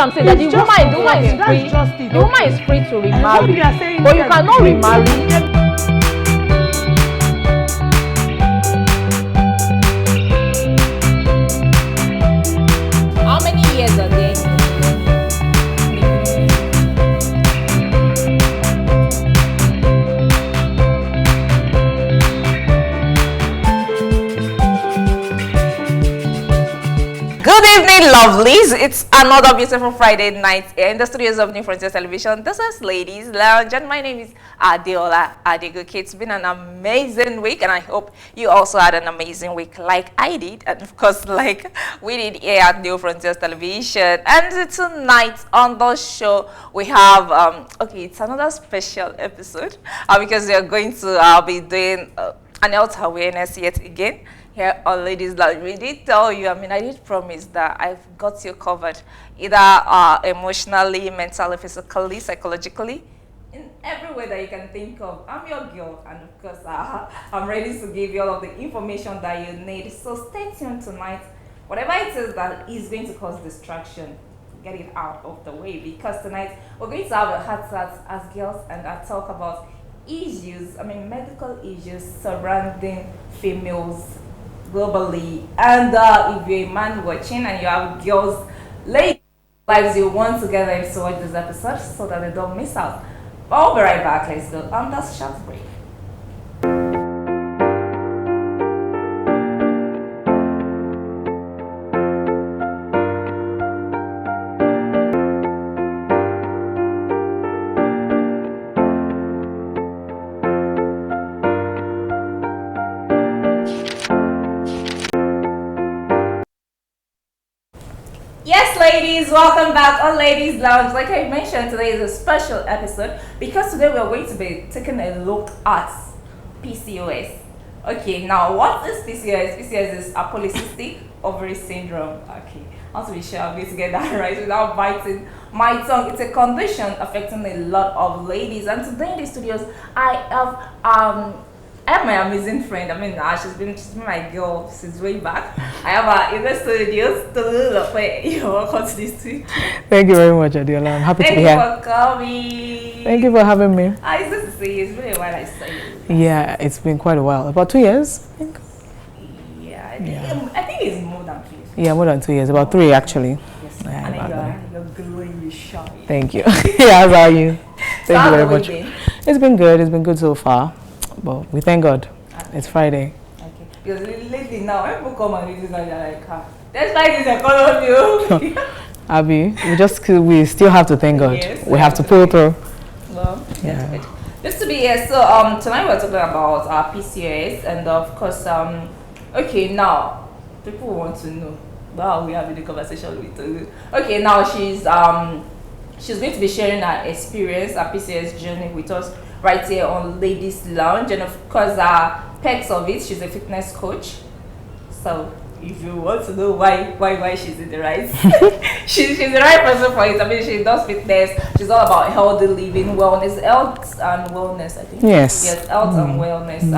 I'm saying. That the woman is free. The woman is free to remarry, but you cannot remarry. How many years are there? Good evening, lovelies. It's another beautiful Friday night here in the studios of New Frontiers Television. This is Ladies Lounge, and my name is Adeola Adegoke. It's been an amazing week, and I hope you also had an amazing week like I did, and of course, like we did here at New Frontiers Television. And tonight on the show, we have, okay, it's another special episode because we are going to be doing an health awareness yet again. Here on Ladies Lounge, we did tell you, I did promise that I've got you covered, either emotionally, mentally, physically, psychologically, in every way that you can think of. I'm your girl, and of course, I'm ready to give you all of the information that you need. So stay tuned tonight. Whatever it is that is going to cause distraction, get it out of the way, because tonight we're going to have a heart-to-heart as girls and talk about issues, medical issues surrounding females globally. And if you're a man watching and you have girls, ladies, lives you want to get them to watch this episode so that they don't miss out. But I'll be right back. Let's go on that short break. Ladies, welcome back on Ladies Lounge. Like I mentioned, today is a special episode because today we are going to be taking a look at PCOS. Okay, now what is PCOS? PCOS is a polycystic ovary syndrome. Okay, I want to be sure I'm going to get that right without biting my tongue. It's a condition affecting a lot of ladies, and today in the studios I have my amazing friend. She's been my girl since way back. I have her in the studios. Welcome to this week. Thank you very much, Adiola. I'm happy to be here. Thank you for coming. Thank you for having me. It's good to see you. It's been a while I saw you. Yeah, it's been quite a while. About 2 years, I think. I think it's more than 2 years. Yeah, more than 2 years. About 3 actually. Yes. And you're glowing, you're shiny. Thank you. Yeah, how about you? Thank you very much. Been? It's been good. It's been good so far. But we thank God. It's Friday. Okay. Because lately now, when people come and read this, they're like, that's why this is all of you. Abby, we still have to thank God. Yes, we have to pull through. Well, yeah. Good. Just to be here. So tonight we're talking about PCOS, and of course, okay, now people want to know. Wow, we having the conversation with you. Okay, now she's going to be sharing her experience, her PCOS journey with us right here on Ladies Lounge, and of course, perks of it, she's a fitness coach. So if you want to know why she's in the right, she's the right person for it. She does fitness. She's all about healthy living, wellness, health and wellness. I think. Yes, health and wellness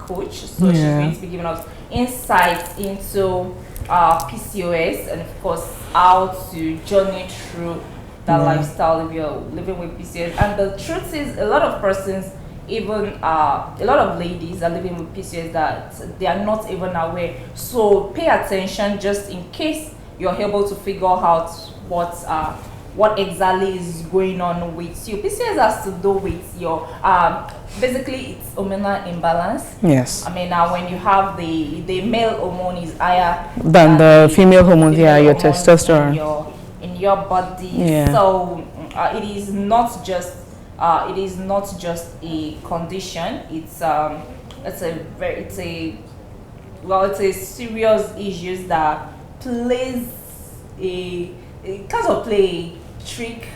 coach. So she's going to be giving us insights into PCOS, and of course how to journey through that lifestyle if you're living with PCOS. And the truth is, a lot of persons, even a lot of ladies are living with PCOS that they are not even aware. So pay attention just in case you're able to figure out what exactly is going on with you. PCOS has to do with your basically it's hormonal imbalance. Yes. When you have the male hormone is higher than the female hormone, your testosterone in your body. Yeah. So it is not just a condition. It's a serious issue that plays a trick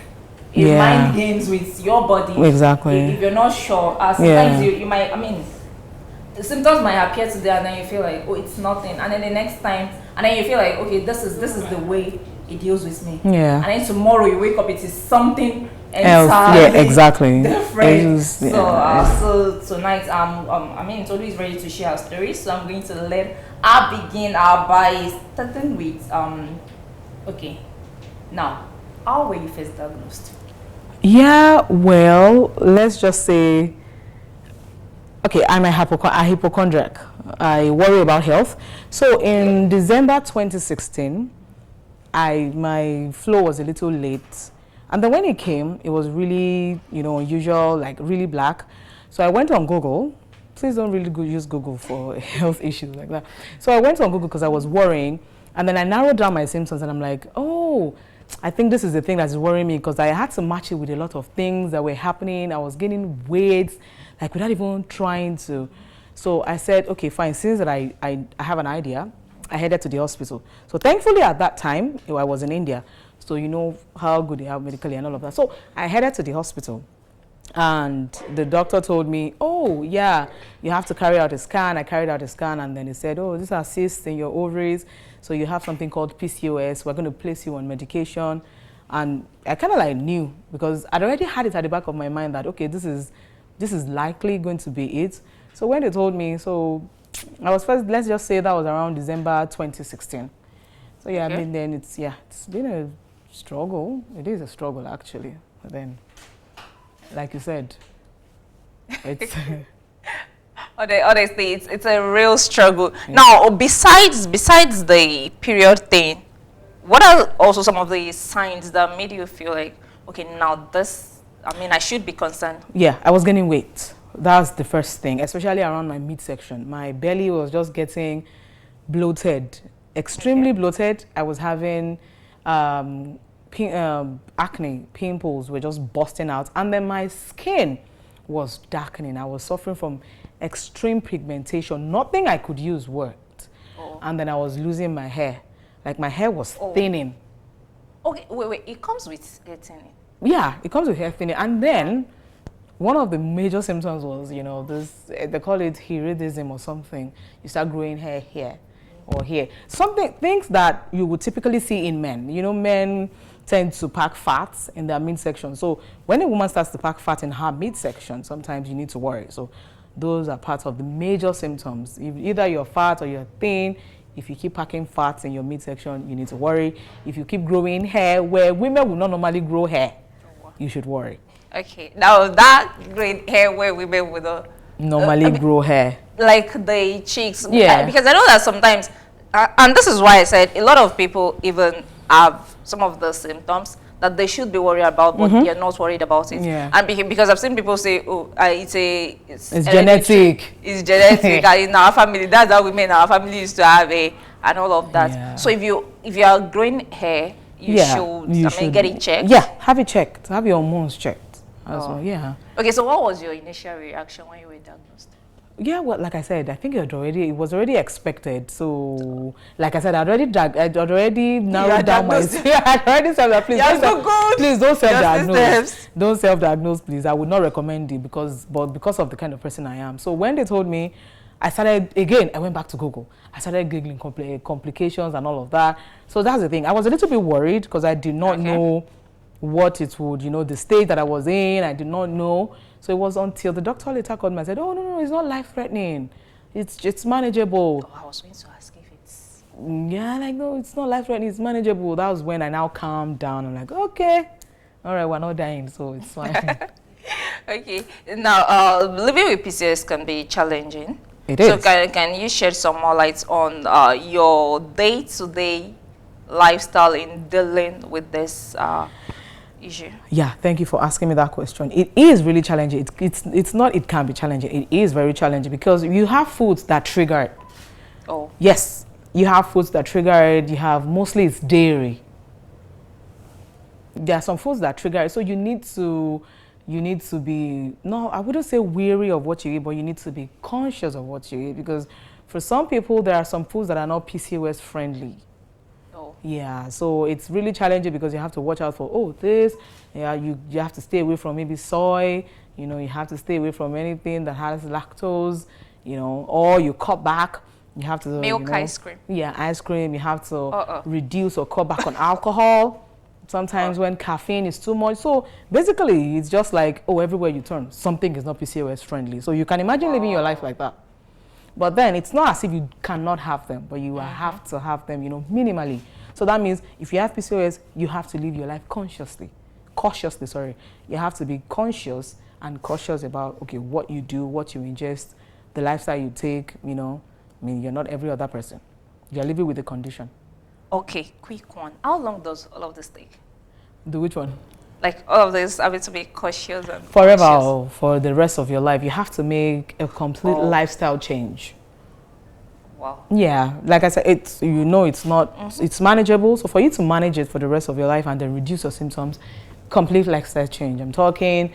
in mind games with your body. Exactly. If you're not sure, sometimes you might. The symptoms might appear today, and then you feel like, oh, it's nothing, and then the next time, and then you feel like, okay, this is the way it deals with me. Yeah. And then tomorrow you wake up, it is something else. Yeah, exactly. Different. So tonight, Tolu is ready to share her story. So I'm going to let her begin by starting with okay. Now, How were you first diagnosed? Yeah, well, let's just say, okay, I'm a hypochondriac. I worry about health. So in December 2016, my flow was a little late. And then when it came, it was really, unusual, like really black. So I went on Google. Please don't really use Google for health issues like that. So I went on Google because I was worrying. And then I narrowed down my symptoms and I'm like, oh, I think this is the thing that's worrying me, because I had to match it with a lot of things that were happening. I was gaining weight, like without even trying to. So I said, okay, fine, since that I have an idea, I headed to the hospital. So thankfully at that time, I was in India. So you know how good they have medically and all of that. So I headed to the hospital. And the doctor told me, oh, yeah, you have to carry out a scan. I carried out a scan, and then he said, oh, these are cysts in your ovaries. So you have something called PCOS. We're going to place you on medication. And I kind of like knew, because I'd already had it at the back of my mind that, okay, this is likely going to be it. So when they told me, so I was first, let's just say that was around December 2016. So yeah, okay. I mean, then it's been a struggle. It is a struggle, actually. But then, like you said, it's honestly, it's a real struggle. Yeah. Now, besides the period thing, what are also some of the signs that made you feel like, okay, now this, I mean, I should be concerned? Yeah, I was gaining weight. That's the first thing, especially around my midsection. My belly was just getting bloated, extremely bloated. I was having acne, pimples were just busting out, and then my skin was darkening. I was suffering from extreme pigmentation. Nothing I could use worked. Oh. And then I was losing my hair. Like my hair was thinning. Okay, wait, it comes with hair thinning? Yeah, it comes with hair thinning. And then one of the major symptoms was, this, they call it iridism or something. You start growing hair here or here. Things that you would typically see in men. Men tend to pack fats in their midsection. So when a woman starts to pack fat in her midsection, sometimes you need to worry. So those are part of the major symptoms. If either you're fat or you're thin, if you keep packing fats in your midsection, you need to worry. If you keep growing hair where women will not normally grow hair, you should worry. Okay, now that growing hair where women will not normally grow hair, like the cheeks. Yeah, because I know that sometimes, and this is why I said a lot of people even have some of the symptoms that they should be worried about, but they're not worried about it. Yeah. And because I've seen people say, oh, it's genetic. It's genetic. In our family, that's how women in our family used to have and all of that. Yeah. So if you are growing hair, you should get it checked. Yeah, have it checked. Have your hormones checked as well. Yeah. Okay, so what was your initial reaction when you were diagnosed? Yeah, well, like I said, I think it was already expected. So, like I said, I'd already narrowed down my. Yeah, I'd already said that. Please don't self-diagnose. Don't self-diagnose, please. I would not recommend it because of the kind of person I am. So when they told me, I went back to Google. I started Googling complications and all of that. So that's the thing. I was a little bit worried because I did not know what it would, the state that I was in. I did not know. So it was until the doctor later called me and said, oh, no, it's not life-threatening. It's manageable. Oh, I was going to ask if it's... Yeah, like, no, it's not life-threatening. It's manageable. That was when I now calmed down. I'm like, okay. All right, we're not dying, so it's fine. Okay. Now, living with PCOS can be challenging. It is. So can you shed some more light on your day-to-day lifestyle in dealing with this issue? Yeah, thank you for asking me that question. It is really challenging. It's not it can be challenging. It is very challenging because you have foods that trigger it. Oh. Yes, you have foods that trigger it. You have mostly it's dairy. There are some foods that trigger it. So you need to be, no, I wouldn't say weary of what you eat, but you need to be conscious of what you eat because for some people there are some foods that are not PCOS friendly. Yeah, so it's really challenging because you have to watch out for, you have to stay away from maybe soy, you have to stay away from anything that has lactose, or you cut back, you have to... Milk, ice cream. Yeah, ice cream, you have to reduce or cut back on alcohol, sometimes when caffeine is too much. So basically, it's just like, everywhere you turn, something is not PCOS friendly. So you can imagine living your life like that. But then it's not as if you cannot have them, but you have to have them, minimally. So that means if you have PCOS, you have to live your life cautiously, sorry. You have to be conscious and cautious about, okay, what you do, what you ingest, the lifestyle you take, you know. I mean, you're not every other person. You're living with the condition. Okay, quick one. How long does all of this take? Do which one? Like all of this, having to be cautious and forever conscious. or for the rest of your life. You have to make a complete lifestyle change. Wow. Yeah, like I said, it's, you know, it's not, it's manageable. So for you to manage it for the rest of your life and then reduce your symptoms, complete lifestyle change. I'm talking,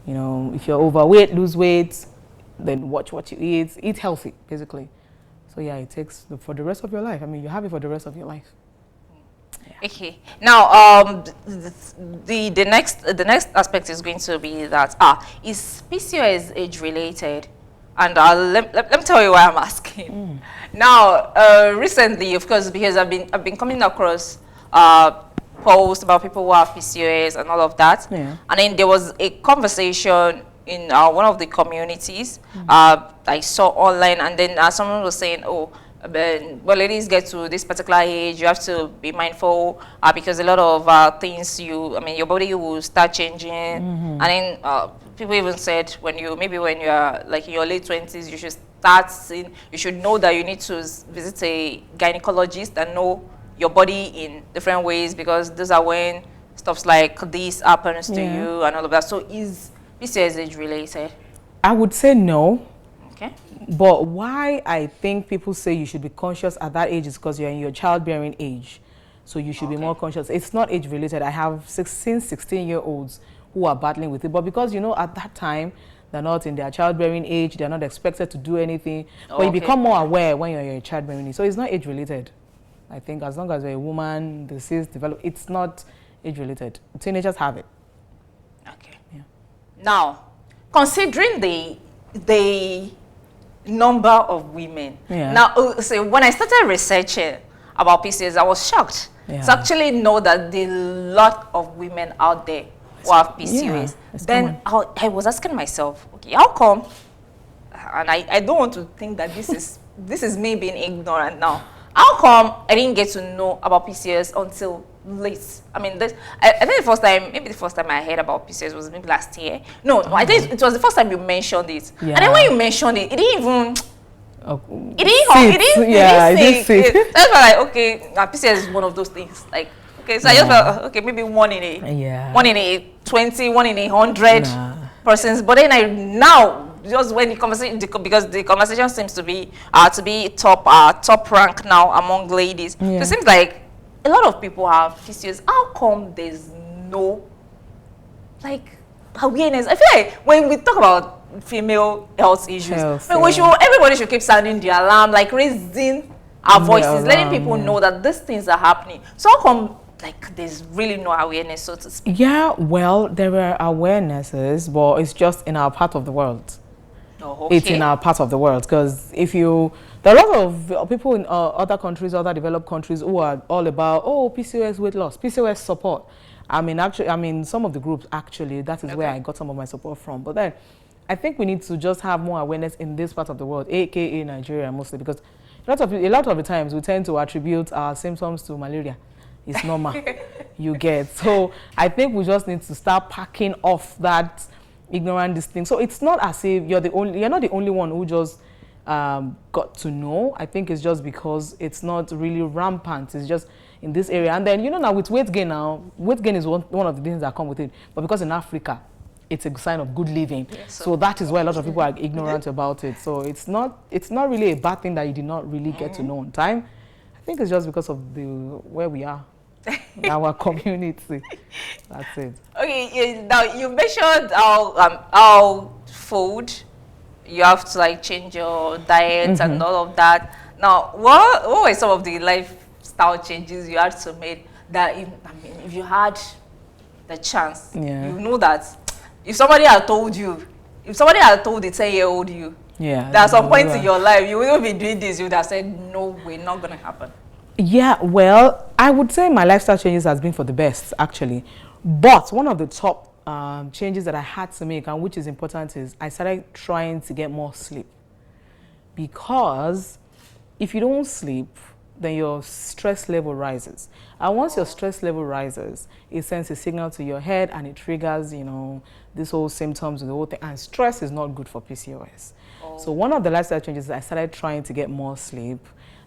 you know, if you're overweight, lose weight, then watch what you eat healthy, basically. So yeah, it takes for the rest of your life. I mean, you have it for the rest of your life. Yeah. Okay. Now, the next aspect is going to be that is PCOS age related? And let me tell you why I'm asking. Now, recently, of course, because I've been coming across posts about people who have PCOS and all of that. Yeah. And then there was a conversation in one of the communities I saw online, and then someone was saying, oh, when ladies get to this particular age, you have to be mindful because a lot of things your body will start changing. And then people even said when you're like in your late 20s, you should you should know that you need to visit a gynecologist and know your body in different ways, because those are when stuff like this happens to you and all of that. So is PCOS age related? I would say no. Okay. But why I think people say you should be conscious at that age is because you're in your childbearing age. So you should be more conscious. It's not age related. I have 16-year-olds who are battling with it. But because, you know, at that time, they're not in their childbearing age, they're not expected to do anything. But you become more aware when you're in your childbearing age. So it's not age related. I think as long as you're a woman, the disease develop, it's not age related. Teenagers have it. Okay. Yeah. Now, considering the number of women. Yeah. Now, so when I started researching about PCOS, I was shocked to actually know that there are a lot of women out there who have PCOS. Then I was asking myself, okay, how come? And I don't want to think that this is me being ignorant now. How come I didn't get to know about PCOS until late? I mean, I think the first time I heard about PCOS was maybe last year. No, I think it was the first time you mentioned it. Yeah. And then when you mentioned it, it didn't even. It didn't say. That's why, like, okay, PCOS is one of those things. Like, okay, so I just felt, okay, maybe one in a 20, 1 in 100 persons. But then now. Just when the conversation, because the conversation seems to be top rank now among ladies. So it seems like a lot of people have PCOS. How come there's no like awareness? I feel like when we talk about female health issues, everybody should keep sounding the alarm, like raising our voices, letting people know that these things are happening. So how come like there's really no awareness, so to speak? Yeah, well, there are awarenesses, but it's just in our part of the world. It's in our part of the world, because there are a lot of people in other countries, other developed countries, who are all about, PCOS weight loss, PCOS support. I mean, some of the groups, actually, that is where I got some of my support from. But then, I think we need to just have more awareness in this part of the world, aka Nigeria mostly, because a lot of the times we tend to attribute our symptoms to malaria. It's normal, you get. So I think we just need to start packing off that ignorant this thing. So it's not as if you're not the only one who just got to know. I think it's just because it's not really rampant. It's just in this area. And then, you know, now with weight gain is one of the things that come with it. But because in Africa, it's a sign of good living. Yes, so that is why a lot of people are ignorant about it. So it's not really a bad thing that you did not really get to know on time. I think it's just because of where we are. Our community. That's it. Okay, now you mentioned how food, you have to like change your diet and all of that. Now, what were some of the lifestyle changes you had to make that if you had the chance, you know that if somebody had told the 10-year-old you that at some point in your life you will be doing this, you would have said, no, we're not going to happen. Yeah, well, I would say my lifestyle changes has been for the best, actually. But one of the top changes that I had to make, and which is important, is I started trying to get more sleep. Because if you don't sleep, then your stress level rises. And once your stress level rises, it sends a signal to your head and it triggers, you know, this whole symptoms and the whole thing. And stress is not good for PCOS. So one of the lifestyle changes is I started trying to get more sleep.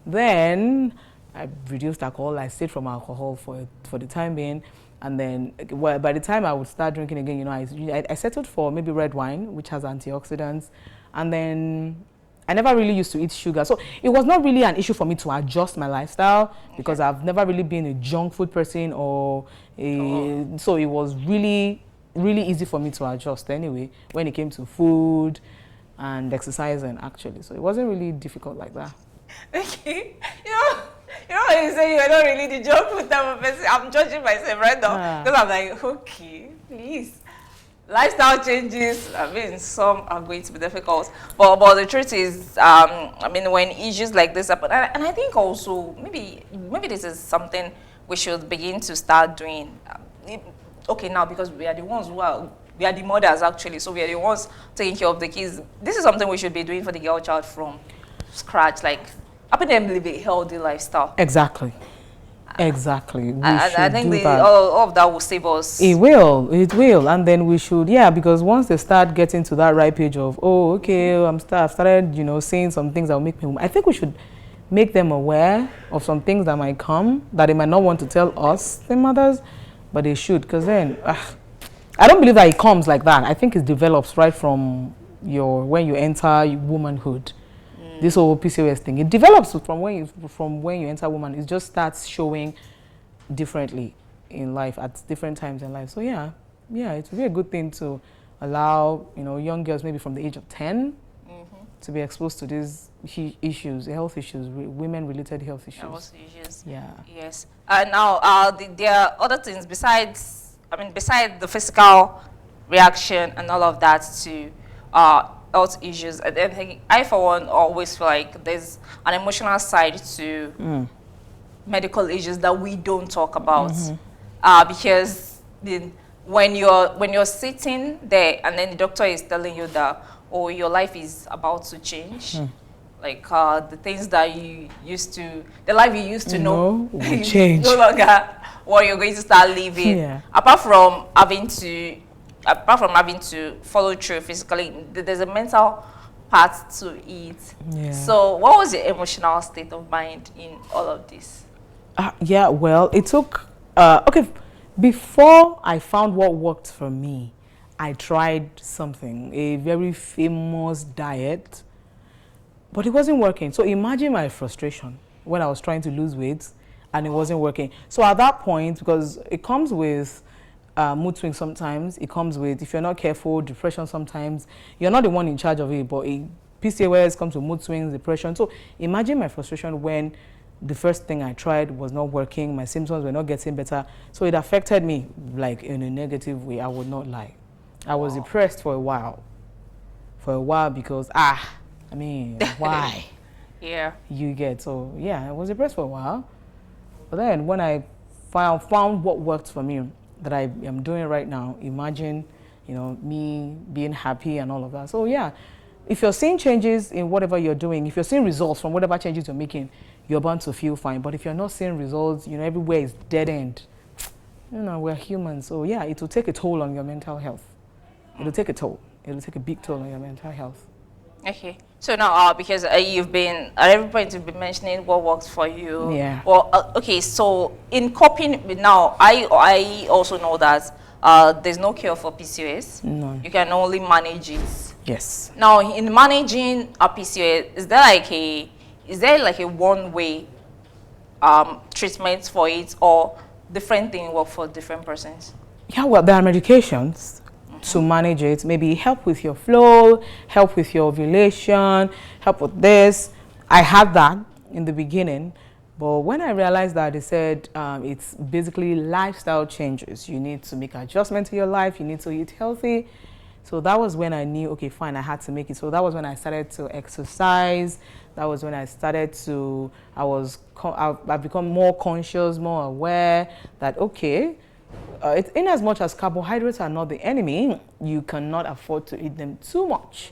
Then I reduced alcohol. I stayed from alcohol for the time being. And then, well, by the time I would start drinking again, you know, I settled for maybe red wine, which has antioxidants. And then I never really used to eat sugar. So it was not really an issue for me to adjust my lifestyle because I've never really been a junk food person or so it was really, really easy for me to adjust anyway when it came to food and exercising actually. So it wasn't really difficult like that. Okay. You know when you say you're not really the junk food type of person, I'm judging myself right now because I'm like, okay, please. Lifestyle changes, I mean, some are going to be difficult, but the truth is, I mean, when issues like this happen, and I think also maybe this is something we should begin to start doing. Okay, now because we are the ones we are the mothers actually, so we are the ones taking care of the kids. This is something we should be doing for the girl child from scratch, like helping them live a healthy lifestyle. Exactly. Exactly. I think all of that will save us. It will. And then we should, because once they start getting to that right page of, oh, okay, I've started, you know, saying some things that will make me, I think we should make them aware of some things that might come, that they might not want to tell us, the mothers, but they should, because then, I don't believe that it comes like that. I think it develops right from when you enter womanhood. This whole PCOS thing, it develops from when you enter woman. It just starts showing differently in life at different times in life. So yeah, it would be a good thing to allow, you know, young girls maybe from the age of 10 to be exposed to these issues, health issues, women-related health issues. Health issues. Yeah. Yes. Now, there are other things besides the physical reaction and all of that to health issues. I for one always feel like there's an emotional side to medical issues that we don't talk about, because when you're sitting there and then the doctor is telling you that, oh, your life is about to change, like the things that you used to, the life you used to know will change. No longer what you're going to start living. Apart from having to follow through physically, there's a mental part to it. So what was your emotional state of mind in all of this? Well, it took, before I found what worked for me, I tried something, a very famous diet, but it wasn't working. So imagine my frustration when I was trying to lose weight and it wasn't working. So at that point, because it comes with mood swings sometimes, it comes with, if you're not careful, depression sometimes. You're not the one in charge of it, but PCOS comes with mood swings, depression. So imagine my frustration when the first thing I tried was not working, my symptoms were not getting better. So it affected me like in a negative way, I would not lie. I was depressed for a while. Because, why? You get, so yeah, I was depressed for a while. But then when I found what worked for me, that I am doing right now, imagine, you know, me being happy and all of that. So yeah, if you're seeing changes in whatever you're doing, if you're seeing results from whatever changes you're making, you're bound to feel fine. But if you're not seeing results, you know, everywhere is dead end. You know, we're humans. So yeah, it will take a toll on your mental health. It'll take a toll. It'll take a big toll on your mental health. Okay. So now, because you've been, at every point you've been mentioning what works for you. Yeah. Well, okay, so in coping with now, I also know that there's no cure for PCOS. No. You can only manage it. Yes. Now, in managing a PCOS, is there like a one-way treatment for it, or different thing work for different persons? Yeah, well, there are medications to manage it. Maybe help with your flow, help with your ovulation, help with this. I had that in the beginning, but when I realized that, they said it's basically lifestyle changes. You need to make adjustment to your life. You need to eat healthy. So that was when I knew, okay, fine, I had to make it. So that was when I started to exercise. That was when I started to, I've become more conscious, more aware that, okay, in as much as carbohydrates are not the enemy, you cannot afford to eat them too much.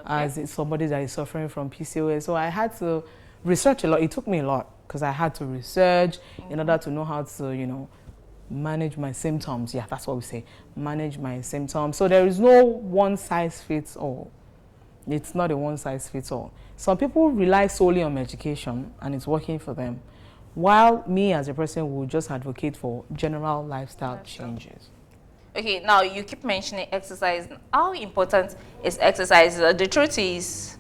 As somebody that is suffering from PCOS. So I had to research a lot. It took me a lot. because I had to research in order to know how to, you know, manage my symptoms. Yeah, that's what we say. Manage my symptoms. So there is no one size fits all. It's not a one size fits all. Some people rely solely on medication and it's working for them, while me as a person will just advocate for general lifestyle changes. Okay, now you keep mentioning exercise. How important is exercise? The truth is,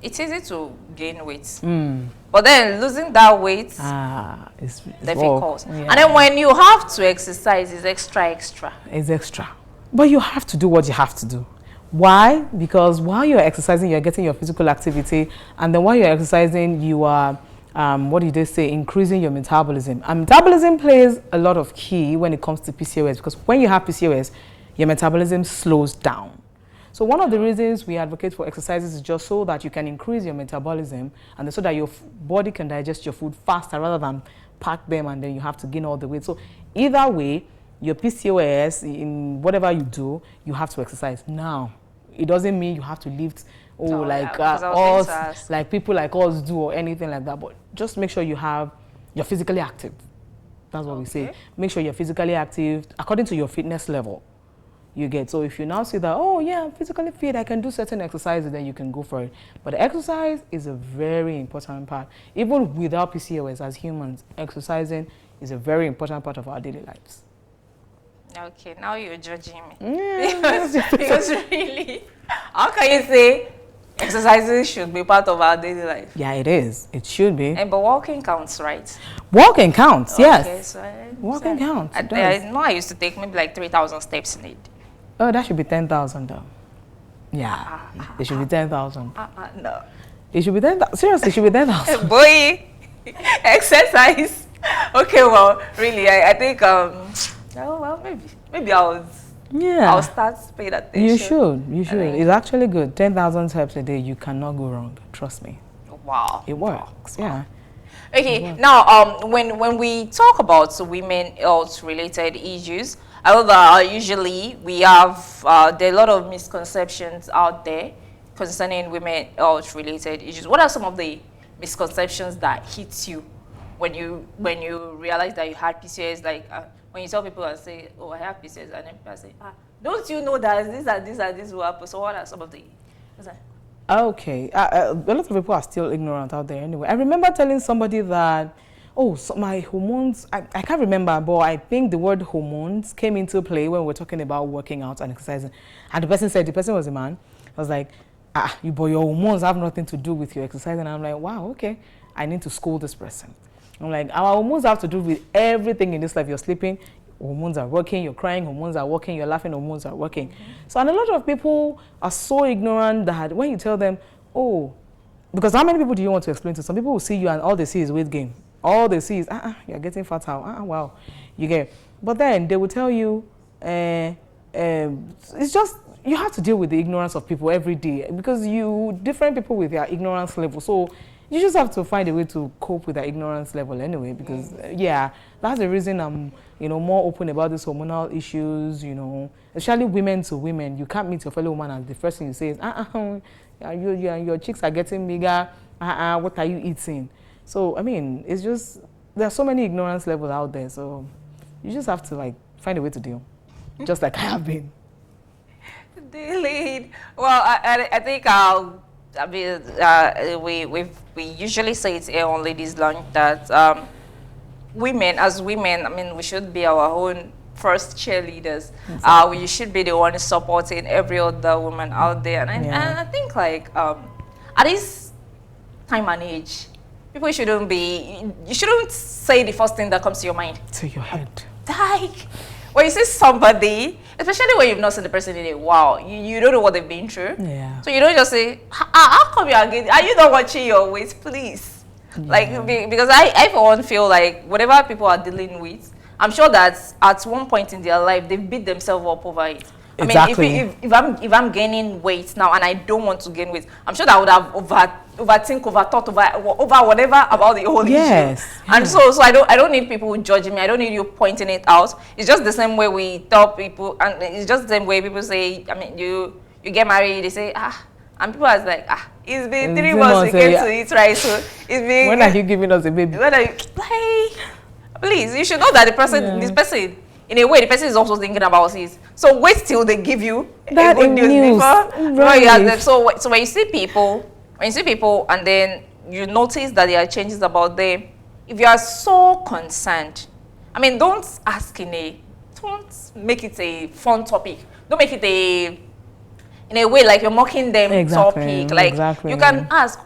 it's easy to gain weight. But then losing that weight it's difficult. Yeah. And then when you have to exercise, it's extra. It's extra. But you have to do what you have to do. Why? Because while you're exercising, you're getting your physical activity. And then while you're exercising, you are, what did they say, increasing your metabolism. And metabolism plays a lot of key when it comes to PCOS. Because when you have PCOS, your metabolism slows down. So one of the reasons we advocate for exercises is just so that you can increase your metabolism and so that your body can digest your food faster rather than pack them and then you have to gain all the weight. So either way, your PCOS, in whatever you do, you have to exercise. Now, it doesn't mean you have to lift, us, like people like us do or anything like that. But just make sure you're physically active. That's what we say. Make sure you're physically active according to your fitness level. You get. So if you now see that, oh yeah, I'm physically fit, I can do certain exercises, then you can go for it. But exercise is a very important part. Even without PCOS, as humans, exercising is a very important part of our daily lives. Okay, now you're judging me. Yeah. because really, how can you say exercises should be part of our daily life? Yeah, it is. It should be. But walking counts, right? Walking counts, yes. Okay, so walking counts. I know I used to take maybe like 3,000 steps in a day. Oh, that should be 10,000 though. Yeah, it should be 10,000. No. It should be 10,000. Seriously, it should be 10,000. Boy, exercise. Okay, well, really, I think, oh, well, maybe I'll start paying attention. You should. It's actually good. 10,000 steps a day, you cannot go wrong. Trust me. Wow. It works, yeah. Okay, now, when we talk about women health-related issues, however, usually we have, there are a lot of misconceptions out there concerning women health-related issues. What are some of the misconceptions that hit you when you realize that you had PCOS? Like when you tell people and say, oh, I have PCOS, and then people say, don't you know that this will happen? So what are some of the... Okay, a lot of people are still ignorant out there anyway. I remember telling somebody that, oh, so my hormones, I can't remember, but I think the word hormones came into play when we were talking about working out and exercising. And the person was a man. I was like, but your hormones have nothing to do with your exercise. And I'm like, wow, okay, I need to school this person. I'm like, our hormones have to do with everything in this life. You're sleeping, hormones are working, you're crying, hormones are working, you're laughing, hormones are working. So, and a lot of people are so ignorant that when you tell them, oh, because how many people do you want to explain to? Some people will see you and all they see is weight gain. All they see is, you're getting fatter. Wow, you get. But then they will tell you, it's just, you have to deal with the ignorance of people every day because different people with their ignorance level. So you just have to find a way to cope with that ignorance level anyway, because that's the reason I'm, more open about these hormonal issues, especially women to women. You can't meet your fellow woman and the first thing you say is, your cheeks are getting bigger, what are you eating? So, I mean, it's just, there are so many ignorance levels out there, so you just have to, find a way to deal, just like I have been. Dealing. Well, I think we usually say it here on Ladies Lunch that as women, we should be our own first cheerleaders. Exactly. We should be the one supporting every other woman out there. And I think at this time and age, people you shouldn't say the first thing that comes to your mind. To your head. Like, when you see somebody, especially when you've not seen the person in a while, you don't know what they've been through. Yeah. So you don't just say, how come you are getting, are you not watching your weight, please? Yeah. Because I for one feel like whatever people are dealing with, I'm sure that at one point in their life, they beat themselves up over it. Exactly. I mean, if I'm gaining weight now and I don't want to gain weight, I'm sure that I would have overthought over whatever about the whole issue. And so I don't need people judging me. I don't need you pointing it out. It's just the same way we tell people, and it's just the same way people say. I mean, you get married, they say, And people are like, it's been 3 months we came to eat rice. So it's been. When are you giving us a baby? When are you, please, you should know that the person, this person, in a way, the person is also thinking about it. So wait till they give you that good news before. Right. So when you see people, and then you notice that there are changes about them, if you are so concerned, I mean, don't make it a fun topic. Don't make it in a way like you're mocking them topic. Like you can ask,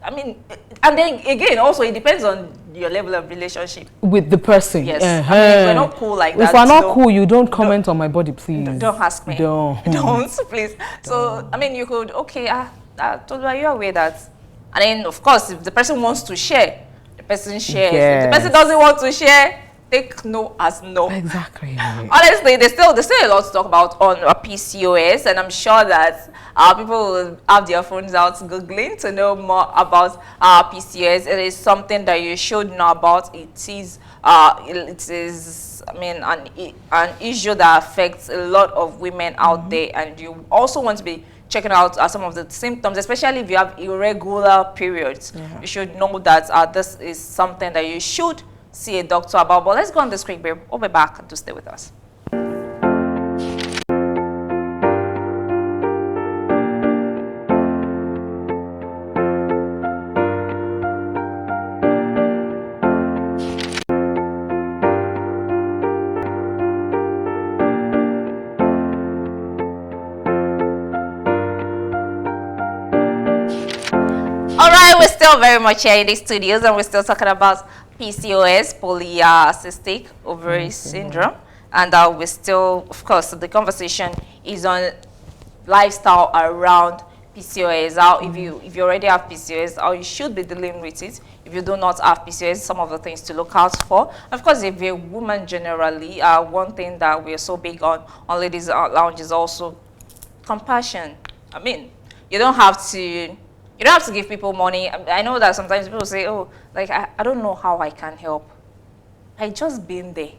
I mean, and then again, also it depends on your level of relationship with the person. Yes, I mean, if we're not cool like that. If we're not cool, you don't comment on my body, please. Don't ask me. Don't, please. So I mean, you could are you aware that? And then of course, if the person wants to share, the person shares. Yes. If the person doesn't want to share, take no as no. Exactly. Honestly, there's still a lot to talk about on PCOS, and I'm sure that people will have their phones out googling to know more about PCOS. It is something that you should know about. It is I mean, an issue that affects a lot of women out there, and you also want to be checking out some of the symptoms, especially if you have irregular periods. You should know that this is something that you should see a doctor about. But let's go on this quick break. We'll be back to stay with us. All right, we're still very much here in the studios, and we're still talking about PCOS, polycystic ovary syndrome, and we're still, of course, the conversation is on lifestyle around PCOS. How if you already have PCOS, how you should be dealing with it. If you do not have PCOS, some of the things to look out for. Of course, if you're a woman generally, one thing that we're so big on Ladies Lounge is also compassion. I mean, you don't have to give people money. I know that sometimes people say, oh, like, I don't know how I can help. I just been there.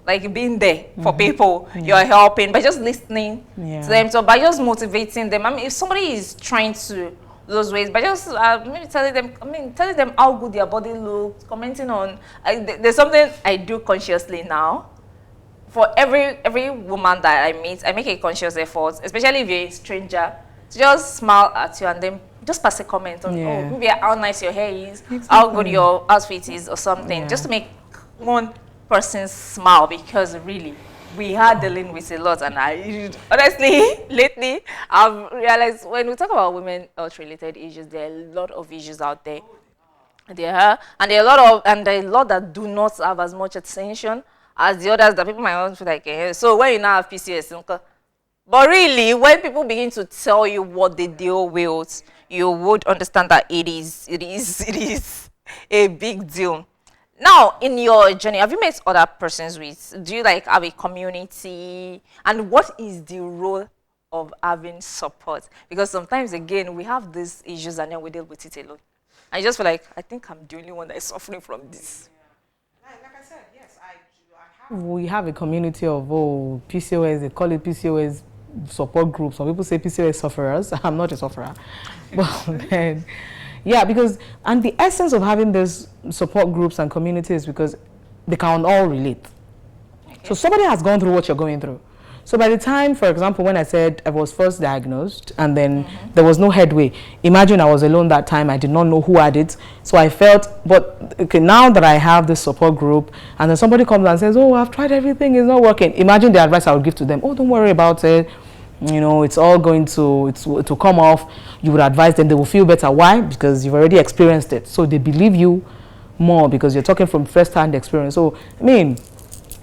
Like, being there for people you're helping, by just listening to them, so by just motivating them. I mean, if somebody is trying to lose weight, by just maybe telling them how good their body looks, commenting on, there's something I do consciously now. For every woman that I meet, I make a conscious effort, especially if you're a stranger, to just smile at you and then just pass a comment on, oh, maybe how nice your hair is, how good your outfit is, or something, just to make one person smile, because really, we are dealing with a lot. And honestly, lately, I've realized when we talk about women health-related issues, there are a lot of issues out there. There are a lot that do not have as much attention as the others that people might want to feel like, so when you now have PCOS, but really, when people begin to tell you what they deal with, you would understand that it is a big deal. Now, in your journey, have you met other persons do you like have a community? And what is the role of having support? Because sometimes, again, we have these issues and then we deal with it alone. I just feel like, I think I'm the only one that is suffering from this. Like I said, yes, we have a community of PCOS, they call it PCOS support groups. Some people say PCOS sufferers. I'm not a sufferer. But then, yeah, and the essence of having these support groups and communities, because they can all relate. Okay. So somebody has gone through what you're going through. So by the time, for example, when I said I was first diagnosed and then there was no headway, imagine I was alone that time. I did not know who had it. So I felt, but okay, now that I have this support group and then somebody comes and says, oh, I've tried everything, it's not working. Imagine the advice I would give to them. Oh, don't worry about it. You know, it's all going to come off. You would advise them, they will feel better. Why? Because you've already experienced it. So they believe you more because you're talking from first-hand experience. So, I mean,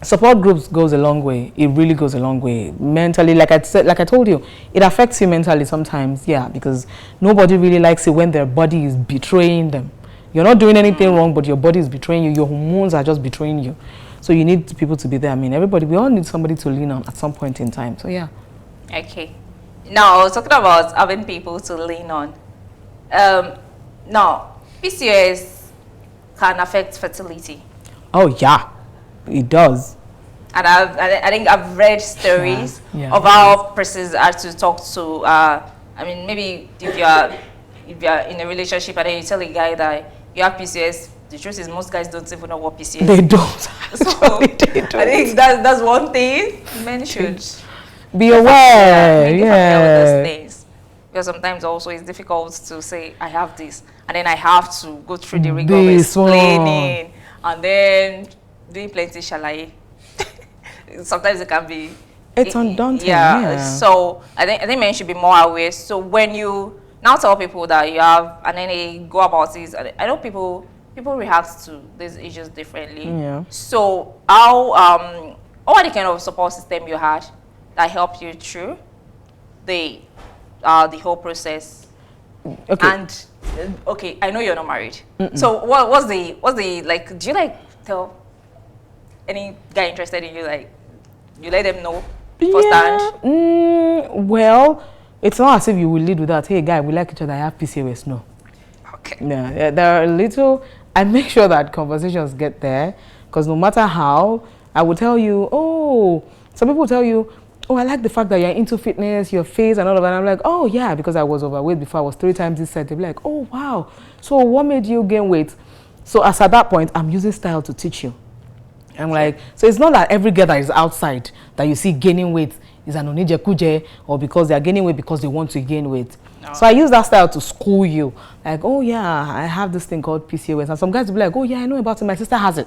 support groups goes a long way. It really goes a long way. Mentally, like I told you, it affects you mentally sometimes, yeah, because nobody really likes it when their body is betraying them. You're not doing anything wrong, but your body is betraying you. Your hormones are just betraying you. So you need people to be there. I mean, we all need somebody to lean on at some point in time. So, yeah. Okay. Now, I was talking about having people to lean on. Now, PCOS can affect fertility. Oh, yeah. It does. And I think I've read stories of how persons had to talk to I mean, maybe if you're in a relationship and then you tell a guy that you have PCOS, the truth is most guys don't even know what PCOS is. They don't. So they don't. I think that's one thing men should be aware. With those things. Because sometimes also it's difficult to say I have this and then I have to go through the rigor of explaining and then doing plenty shalaye. Sometimes it can be undaunting. Yeah. So I think men should be more aware. So when you now tell people that you have and then they go about it, I know people react to these issues differently. Yeah. So how what the kind of support system you had that helped you through the whole process? Okay. And okay, I know you're not married. So what's the like? Do you like tell any guy interested in you, like you let them know firsthand? Well, it's not as if you will lead with that. Hey, guy, we like each other. I have PCOS. No. Okay. Yeah, there are little. I make sure that conversations get there, because no matter how, I will tell you. Oh, some people tell you, oh, I like the fact that you're into fitness, your face and all of that. I'm like, oh yeah, because I was overweight before. I was 3 times this size. They'll be like, oh wow. So what made you gain weight? So as at that point, I'm using style to teach you. I'm like, so it's not that every girl that is outside that you see gaining weight is an onijekuje, or because they are gaining weight because they want to gain weight. No. So I use that style to school you. Like, oh yeah, I have this thing called PCOS. And some guys will be like, oh yeah, I know about it. My sister has it.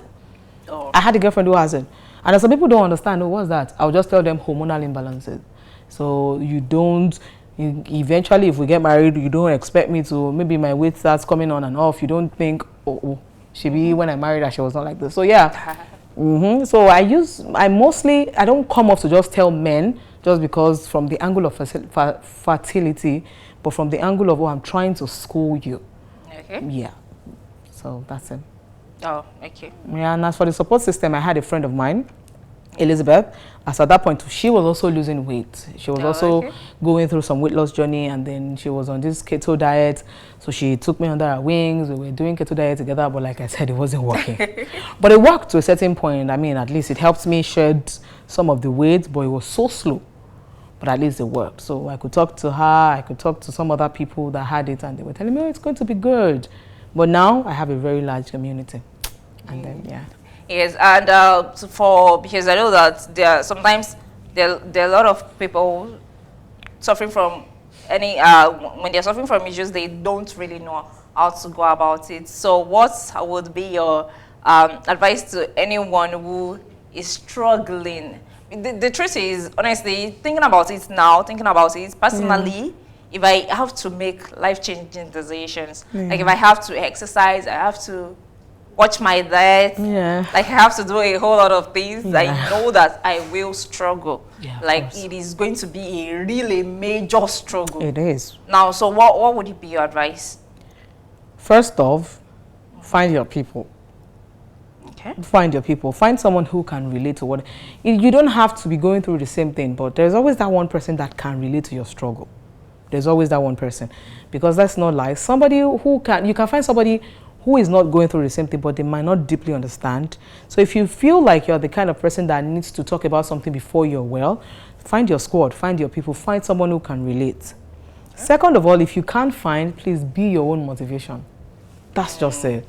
Oh. I had a girlfriend who has it. And some people don't understand, oh, what's that? I'll just tell them hormonal imbalances. So eventually if we get married, you don't expect me to, maybe my weight starts coming on and off. You don't think, oh she be when I married her, she was not like this. So yeah. So I don't come off to just tell men just because from the angle of fertility, but from the angle of, oh, I'm trying to school you. Okay. Yeah. So that's it. Oh, okay. Yeah, and as for the support system, I had a friend of mine, Elizabeth. As at that point, she was also losing weight. She was also going through some weight loss journey, and then she was on this keto diet. So she took me under her wings. We were doing keto diet together, but like I said, it wasn't working. But it worked to a certain point. I mean, at least it helped me shed some of the weight, but it was so slow. But at least it worked. So I could talk to her, I could talk to some other people that had it, and they were telling me, oh, it's going to be good. But now I have a very large community. And then, yeah. Yes, and because I know that there are sometimes there are a lot of people suffering from when they're suffering from issues, they don't really know how to go about it. So what would be your advice to anyone who is struggling? The truth is, honestly, thinking about it personally, if I have to make life-changing decisions, like if I have to exercise, I have to watch my diet, like I have to do a whole lot of things, I know that I will struggle. Like it is going to be a really major struggle. It is. Now, so what would be your advice? First off, find your people. Okay. Find your people. Find someone who can relate to what... You don't have to be going through the same thing, but there's always that one person that can relate to your struggle. There's always that one person. Because that's not life. Somebody who can... You can find somebody who is not going through the same thing, but they might not deeply understand. So if you feel like you're the kind of person that needs to talk about something before you're well, find your squad, find your people, find someone who can relate. Second of all, if you can't find, please be your own motivation. That's just it.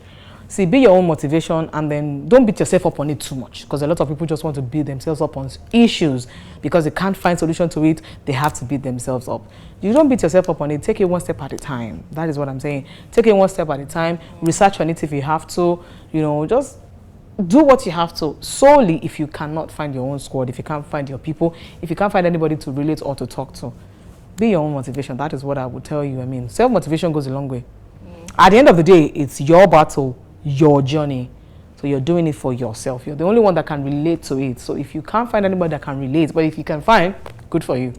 See, be your own motivation, and then don't beat yourself up on it too much, because a lot of people just want to beat themselves up on issues because they can't find solution to it. They have to beat themselves up. You don't beat yourself up on it. Take it one step at a time. That is what I'm saying. Take it one step at a time. Research on it if you have to. You know, just do what you have to. Solely if you cannot find your own squad, if you can't find your people, if you can't find anybody to relate or to talk to, be your own motivation. That is what I would tell you. I mean, self-motivation goes a long way. At the end of the day, it's your battle, your journey. So you're doing it for yourself. You're the only one that can relate to it. So if you can't find anybody that can relate, but if you can find, good for you.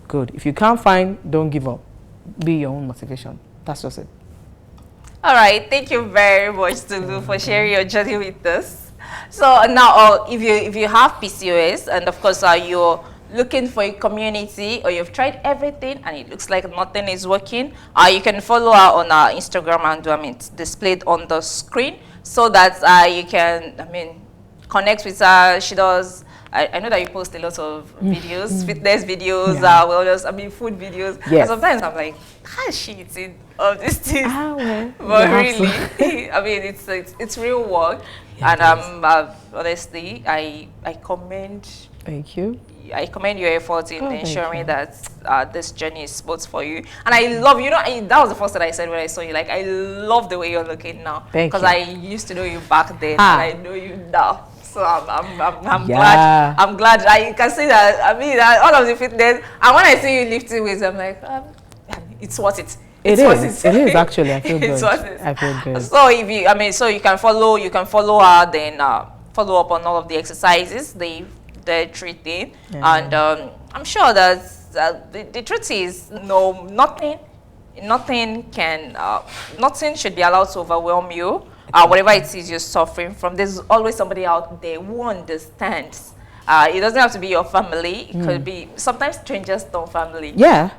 Good. If you can't find, don't give up. Be your own motivation. That's just it. All right. Thank you very much, Tulu, for sharing your journey with us. So now, if you have PCOS, and of course you're looking for a community, or you've tried everything and it looks like nothing is working, you can follow her on our Instagram handle. It's displayed on the screen, so that you can connect with her. She does I know that you post a lot of videos, fitness videos, food videos. Yes. And sometimes I'm like, how is she eating all these things? Well, But really, I mean, it's real work. Yeah, And honestly, I commend. Thank you. I commend your efforts in ensuring that this journey is smooth for you. And I love, that was the first thing I said when I saw you. Like, I love the way you're looking now. Because I used to know you back then, and I know you now. So I'm glad. I'm glad. I can say that. I mean, all of the fitness. And when I see you lifting weights, I'm like, it's worth it. It is actually. I feel good. I feel good. So if you, so you can follow her, then follow up on all of the exercises, the treating, and I'm sure that the truth is nothing should be allowed to overwhelm you. Whatever it is you're suffering from, there's always somebody out there who understands. It doesn't have to be your family. It could be sometimes strangers don't family. Yeah.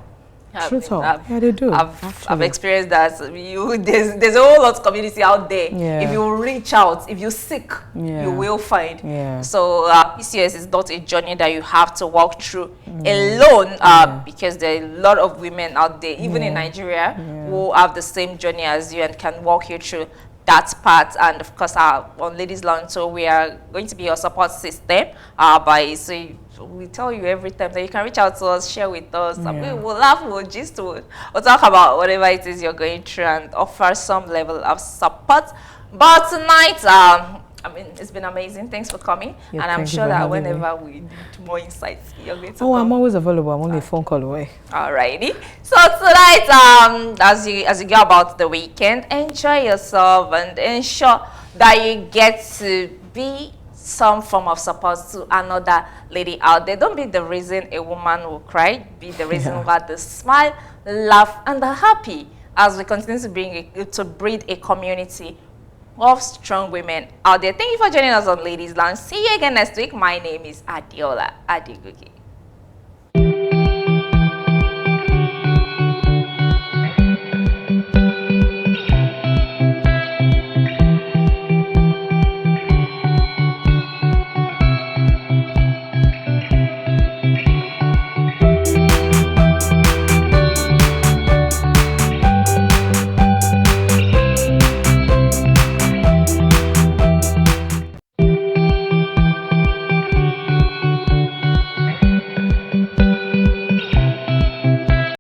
True talk. Yeah, they do. I've experienced that. There's a whole lot of community out there. Yeah. If you reach out, if you're sick, you will find. Yeah. So PCOS is not a journey that you have to walk through alone, because there are a lot of women out there, even in Nigeria, who have the same journey as you and can walk you through that part. And of course, on Ladies Lounge, so we are going to be your support system. We tell you every time that you can reach out to us, share with us. I mean, we'll laugh, we'll gist, we'll talk about whatever it is you're going through and offer some level of support. But tonight, I mean, it's been amazing. Thanks for coming. And I'm sure that whenever we need more insights, you're going to come. I'm always available. I'm only a phone call away. Alrighty. So tonight, as you go about the weekend, enjoy yourself and ensure that you get to be some form of support to another lady out there. Don't be the reason a woman will cry. Be the reason why they smile, laugh, and are happy as we continue to breed a community of strong women out there. Thank you for joining us on Ladies Lounge. See you again next week. My name is Adiola Adegoke.